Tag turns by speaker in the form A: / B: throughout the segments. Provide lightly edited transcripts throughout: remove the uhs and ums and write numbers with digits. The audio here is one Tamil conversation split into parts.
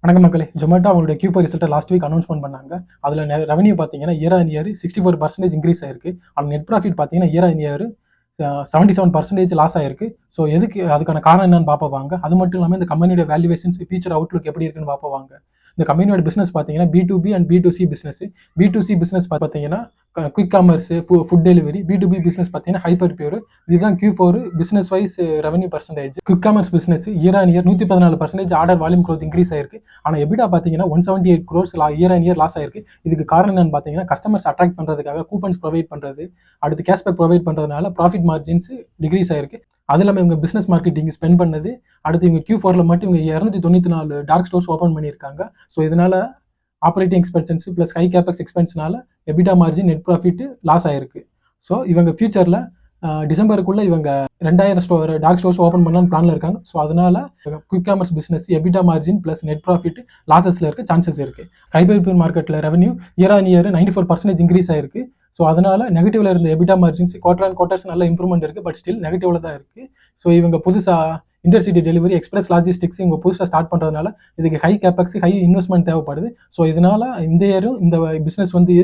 A: வணக்கம் மக்களே. ஜொமேட்டோ அவங்களுடைய Q4 ரிசல்ட்டை லாஸ்ட் வீக் அனௌன்ஸ்மெண்ட் பண்ணாங்க. அதில் ரெவன்யூ பார்த்தீங்கன்னா இயர் ஆன் இயர் 64% இன்க்ரீஸ் ஆயிருக்கு. ஆனால் நெட் ப்ராஃபிட் பார்த்தீங்கன்னா இயர் ஆன் இயர் 77% லாஸ் ஆயிருக்கு. ஸோ எதுக்கு அதுக்கான காரணம் என்னன்னு பார்ப்போம் வாங்க. அது மட்டும் இல்லாமல் இந்த கம்பெனியோட வேல்யூவேஷன்ஸ் ஃபியூச்சர் அவுட்லுக் எப்படி இருக்குன்னு பார்ப்போம் வாங்க. இந்த கம்பெனியோட பிஸ்னஸ் பார்த்தீங்கன்னா B2B and B2C business. B2C business பார்த்தீங்கன்னா quick commerce, food delivery. B2B business பார்த்தீங்கன்னா ஹைப்பர் பியூர். இதுதான் Q4 business wise revenue percentage. Quick commerce business year on year 114% order volume growth increase ஆயிருக்கு. ஆனால் எபிடா பார்த்தீங்கன்னா 178 crores year on year loss ஆயிருக்கு. இதுக்கு காரணம் என்னன்னு பார்த்தீங்கன்னா கஸ்டமர்ஸ் அட்ராக்ட் பண்ணுறதுக்காக கூப்பன்ஸ் ப்ரொவைட் பண்ணுறது, அடுத்து கேஷ்பேக் ப்ரொவைட் பண்ணுறதுனால ப்ராஃபிட் மார்ஜின்ஸ் டிக்ரீஸ் ஆயிருக்கு. அது இல்லாமல் இவங்க பிஸ்னஸ் மார்க்கெட்டிங் ஸ்பெண்ட் பண்ணது, அடுத்து இவங்க Q4 மட்டும் இவங்க 294 டார்க் ஸ்டோர்ஸ் ஓப்பன் பண்ணியிருக்காங்க. ஸோ இதனால operating expenses plus high capex எக்ஸ்பென்ஸ்னால EBITDA margin net profit loss ஆயிருக்கு. ஸோ இவங்க ஃபியூச்சரில் டிசம்பருக்குள்ள இவங்க 2000 டார்க் ஸ்டோர்ஸ் ஓப்பன் பண்ணலான்னு பிளான்ல இருக்காங்க. ஸோ அதனால quick commerce business EBITDA margin plus net profit லாசஸ்ல இருக்க சான்சஸ் இருக்கு. ஹைப்பர் மார்க்கெட்ல revenue year on year 94% increase ஆயிருக்கு. ஸோ அதனால நெகட்டிவ்ல இருந்த EBITDA margins quarter and quarters நல்ல இம்ப்ரூவ்மெண்ட் இருக்கு. பட் ஸ்டில் நெகட்டிவ்ல தான் இருக்கு. ஸோ இவங்க புதுசா இன்டர்சிட்டி டெலிவரி, எக்ஸ்பிரஸ் லாஜிஸ்டிக்ஸ் இவங்க புதுசாக ஸ்டார்ட் பண்ணுறதுனால இதுக்கு ஹை கேபெக்ஸ், ஹை இன்வெஸ்ட்மெண்ட் தேவைப்படுது. ஸோ இதனால இந்த இயரும் இந்த பிஸ்னஸ் வந்து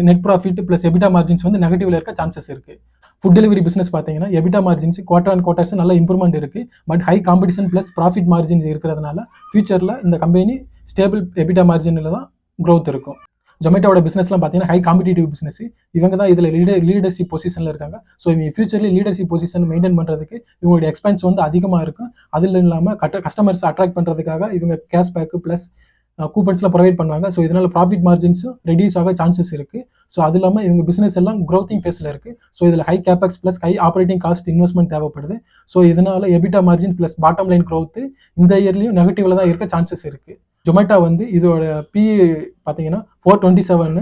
A: net profit plus EBITDA margins வந்து நெகட்டிவ்ல இருக்க சான்சஸ் இருக்கு. ஃபுட் டெலிவரி பிஸ்னஸ் பார்த்தீங்கன்னா EBITDA margins quarter and quarters நல்ல இம்ப்ரூவ்மெண்ட் இருக்கு. But high competition plus profit margins இருக்கிறதுனால ஃபியூச்சரில் இந்த கம்பெனி ஸ்டேபிள் எபிடா மார்ஜினில் தான் க்ரோத் இருக்கும். ஜொமேட்டோட பிஸ்னஸ்லாம் பார்த்தீங்கன்னா ஹை காம்படிட்டிவ் பிஸ்னஸ். இவங்க தான் இதில் லீடர்ஷிப் பொசிஷனில் இருக்காங்க. ஸோ இவங்க ஃபியூச்சர்லி லீடர்ஷிப் பொசிஷன் மெயின்டைன் பண்ணுறதுக்கு இவங்களுடைய எக்ஸ்பென்ஸ் வந்து அதிகமாக இருக்கும். அதில் இல்லாமல் கஸ்டமர்ஸ் அட்ராக்ட் பண்ணுறதுக்காக இவங்க கேஷ்பேக் ப்ளஸ் கூப்பன்ஸ்லாம் ப்ரொவைட் பண்ணுவாங்க. ஸோ இதனால் ப்ராஃபிட் மார்ஜின்ஸும் ரெடியூஸ் ஆக சான்சஸ் இருக்குது. ஸோ அது இல்லாமல் இவங்க பிஸ்னஸ் எல்லாம் க்ரோத்திங் ஃபேஸில் இருக்குது. ஸோ இதில் high capex plus high operating cost investment தேவைப்படுது. ஸோ இதனால் EBITDA margin plus bottom line growth இந்த இயர்லையும் நெகட்டிவ்ல தான் இருக்க சான்சஸ் இருக்குது. ஜொமேட்டோ வந்து இதோட PE பார்த்தீங்கன்னா 427.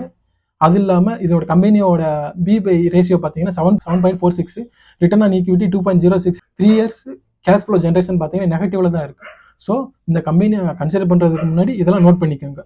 A: அது இல்லாமல் இதோட கம்பெனியோட B/P ரேஷியோ பார்த்தீங்கன்னா 7.46. Return on equity 2.06. 3 years cash flow generation பார்த்தீங்கன்னா நெகட்டிவ்ல தான் இருக்குது. ஸோ இந்த கம்பெனியை கன்சிடர் பண்ணுறதுக்கு முன்னாடி இதெல்லாம் நோட் பண்ணிக்கோங்க.